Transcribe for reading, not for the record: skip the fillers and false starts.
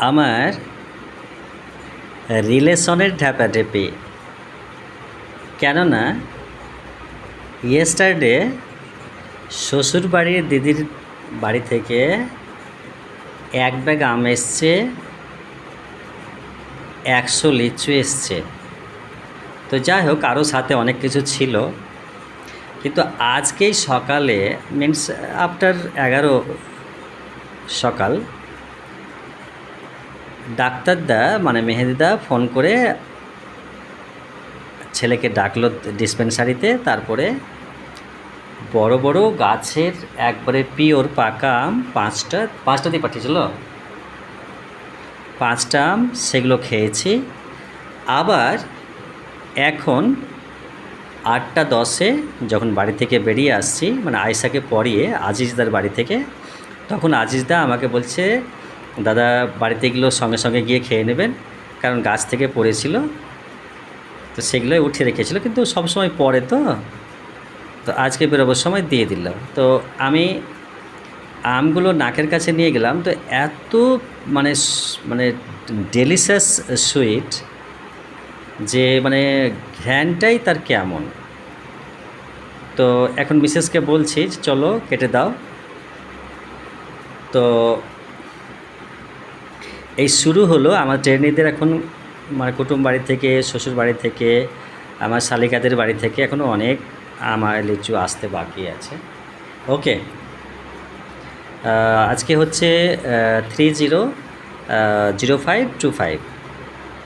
আমার রিলেশনের ঢাপাঢাপি। কেননা ইয়েস্টারডে শ্বশুরবাড়ির দিদির বাড়ি থেকে এক ব্যাগ আম এসছে, 100 লিচু এসছে। তো যাই হোক, আরও সাথে অনেক কিছু ছিল। কিন্তু আজকেই সকালে মিনস আফটার 11 সকাল ডাক্তারদা মানে মেহেদিদা ফোন করে ছেলেকে ডাকলো ডিসপেন্সারিতে। তারপরে বড় বড় গাছের একবারে পিওর পাকা আম পাঁচটা দিয়ে পাঠিয়েছিল। 5টা আম, সেগুলো খেয়েছি। আবার এখন 8টা 10-এ যখন বাড়ি থেকে বেরিয়ে আসছি, মানে আয়েশাকে পড়িয়ে আজিজদার বাড়ি থেকে, তখন আজিজদা আমাকে বলছে, দাদা বাড়িতে এগুলো সঙ্গে সঙ্গে গিয়ে খেয়ে নেবেন, কারণ গাছ থেকে পড়েছিল, তো সেগুলোই উঠিয়ে রেখেছিল, কিন্তু সবসময় পড়ে তো আজকে বেরোবার সময় দিয়ে দিল। তো আমি আমগুলো নাকের কাছে নিয়ে গেলাম, তো এত মানে মানে ডেলিশাস সুইট যে মানে ঘ্রাণটাই তার কেমন। তো এখন মিসেসকে বলছি চলো কেটে দাও। তো এই শুরু হলো আমার ট্রেনিদের এখন, মানে কুটুম বাড়ি থেকে, শ্বশুর বাড়ি থেকে, আমার শালিকাদের বাড়ি থেকে এখনও অনেক আমার লিচু আসতে বাকি আছে। ওকে, আজকে হচ্ছে 300525।